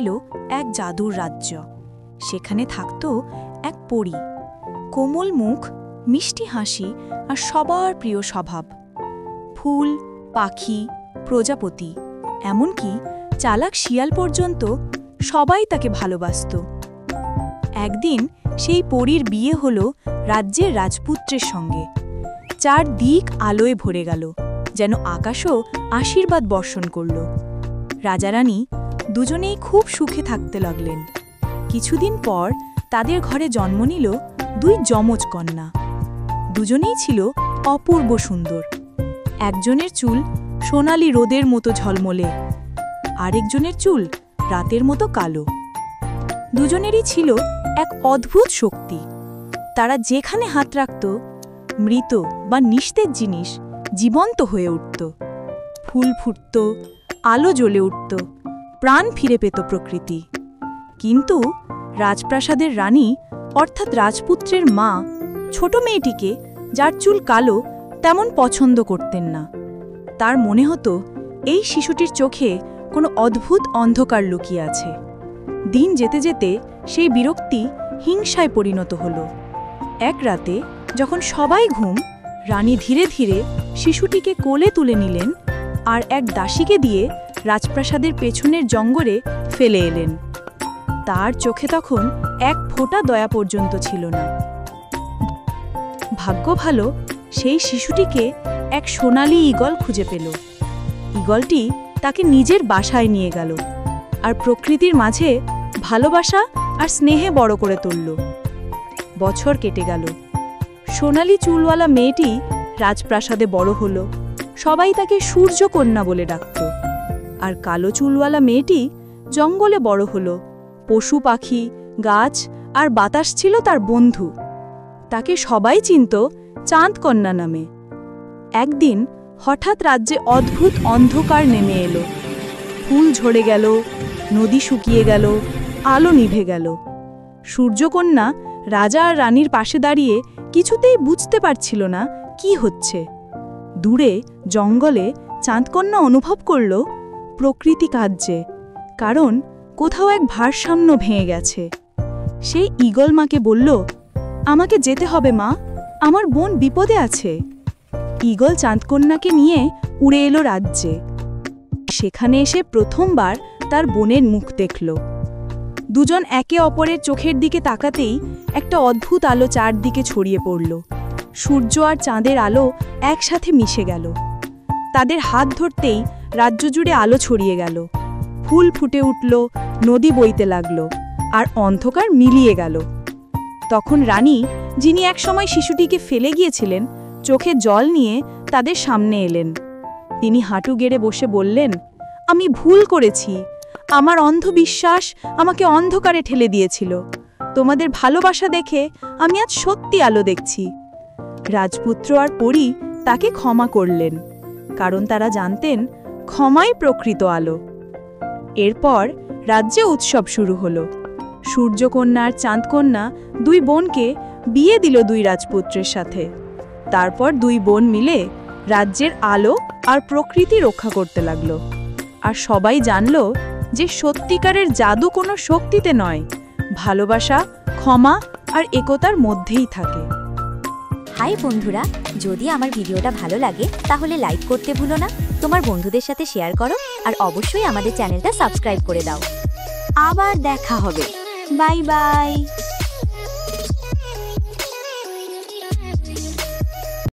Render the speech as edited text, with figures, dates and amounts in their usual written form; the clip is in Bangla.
ছিল এক জাদুর রাজ্য। সেখানে থাকত এক পরী, কোমল মুখ, মিষ্টি হাসি আর সবার প্রিয় স্বভাব। ফুল, পাখি, প্রজাপতি, এমনকি চালাক শিয়াল পর্যন্ত সবাই তাকে ভালোবাসত। একদিন সেই পরীর বিয়ে হল রাজ্যের রাজপুত্রের সঙ্গে। চারদিক আলোয় ভরে গেল, যেন আকাশও আশীর্বাদ বর্ষণ করল। রাজারানী দুজনেই খুব সুখে থাকতে লাগলেন। কিছুদিন পর তাদের ঘরে জন্ম নিল দুই যমজ কন্যা। দুজনেই ছিল অপূর্ব সুন্দর। একজনের চুল সোনালি রোদের মতো ঝলমলে, আরেকজনের চুল রাতের মতো কালো। দুজনেরই ছিল এক অদ্ভুত শক্তি। তারা যেখানে হাত রাখত, মৃত বা নিস্তেজ জিনিস জীবন্ত হয়ে উঠত। ফুল ফুটত, আলো জ্বলে উঠত, প্রাণ ফিরে পেত প্রকৃতি। কিন্তু রাজপ্রাসাদের রানী অর্থাৎ রাজপুত্রের মা ছোট মেয়েটিকে, যার চুল কালো, তেমন পছন্দ করতেন না। তার মনে হতো এই শিশুটির চোখে কোনো অদ্ভুত অন্ধকার লুকিয়ে আছে। দিন যেতে যেতে সেই বিরক্তি হিংসায় পরিণত হল। এক রাতে যখন সবাই ঘুম, রানী ধীরে ধীরে শিশুটিকে কোলে তুলে নিলেন আর এক দাসীকে দিয়ে রাজপ্রাসাদের পেছনের জঙ্গলে ফেলে এলেন। তার চোখে তখন এক ফোঁটা দয়া পর্যন্ত ছিল না। ভাগ্য ভালো, সেই শিশুটিকে এক সোনালি ঈগল খুঁজে পেল। ঈগলটি তাকে নিজের বাসায় নিয়ে গেল আর প্রকৃতির মাঝে ভালোবাসা আর স্নেহে বড় করে তুলল। বছর কেটে গেল। সোনালি চুলওয়ালা মেয়েটি রাজপ্রাসাদে বড় হল। সবাই তাকে সূর্যকন্যা বলে ডাকত। আর কালো চুলওয়ালা মেয়েটি জঙ্গলে বড় হল। পশু পাখি, গাছ আর বাতাস ছিল তার বন্ধু। তাকে সবাই চিনত চাঁদকন্যা নামে। একদিন হঠাৎ রাজ্যে অদ্ভুত অন্ধকার নেমে এলো। ফুল ঝরে গেল, নদী শুকিয়ে গেল, আলো নিভে গেল। সূর্যকন্যা রাজা আর রানীর পাশে দাঁড়িয়ে কিছুতেই বুঝতে পারছিল না কি হচ্ছে। দূরে জঙ্গলে চাঁদকন্যা অনুভব করল প্রকৃতি কাঁদছে, কারণ কোথাও এক ভারসাম্য ভেঙে গেছে। সেই ঈগল মাকে বলল, আমাকে যেতে হবে মা, আমার বোন বিপদে আছে। ঈগল চাঁদকন্যাকে নিয়ে উড়ে এলো রাজ্যে। সেখানে এসে প্রথমবার তার বোনের মুখ দেখল। দুজন একে অপরের চোখের দিকে তাকাতেই একটা অদ্ভুত আলো চারদিকে ছড়িয়ে পড়ল। সূর্য আর চাঁদের আলো একসাথে মিশে গেল। তাদের হাত ধরতেই রাজ্য জুড়ে আলো ছড়িয়ে গেল। ফুল ফুটে উঠল, নদী বইতে লাগল, আর অন্ধকার মিলিয়ে গেল। তখন রানী, যিনি একসময় শিশুটিকে ফেলে গিয়েছিলেন, চোখে জল নিয়ে তাদের সামনে এলেন। তিনি হাঁটু গেড়ে বসে বললেন, আমি ভুল করেছি। আমার অন্ধবিশ্বাস আমাকে অন্ধকারে ঠেলে দিয়েছিল। তোমাদের ভালোবাসা দেখে আমি আজ সত্যি আলো দেখছি। রাজপুত্র আর পরী তাকে ক্ষমা করলেন, কারণ তারা জানতেন ক্ষমাই প্রকৃত আলো। এরপর রাজ্যে উৎসব শুরু হলো। সূর্যকন্যা আর চাঁদকন্যা দুই বোনকে বিয়ে দিল দুই রাজপুত্রের সাথে। তারপর দুই বোন মিলে রাজ্যের আলো আর প্রকৃতি রক্ষা করতে লাগলো। আর সবাই জানল যে সত্যিকারের জাদু কোনো শক্তিতে নয়, ভালোবাসা, ক্ষমা আর একতার মধ্যেই থাকে। হাই বন্ধুরা, যদি আমার ভিডিওটা ভালো লাগে তাহলে লাইক করতে ভুলো না, তোমার বন্ধুদের সাথে শেয়ার করো আর অবশ্যই আমাদের চ্যানেলটা সাবস্ক্রাইব করে দাও। আবার দেখা হবে। Bye bye.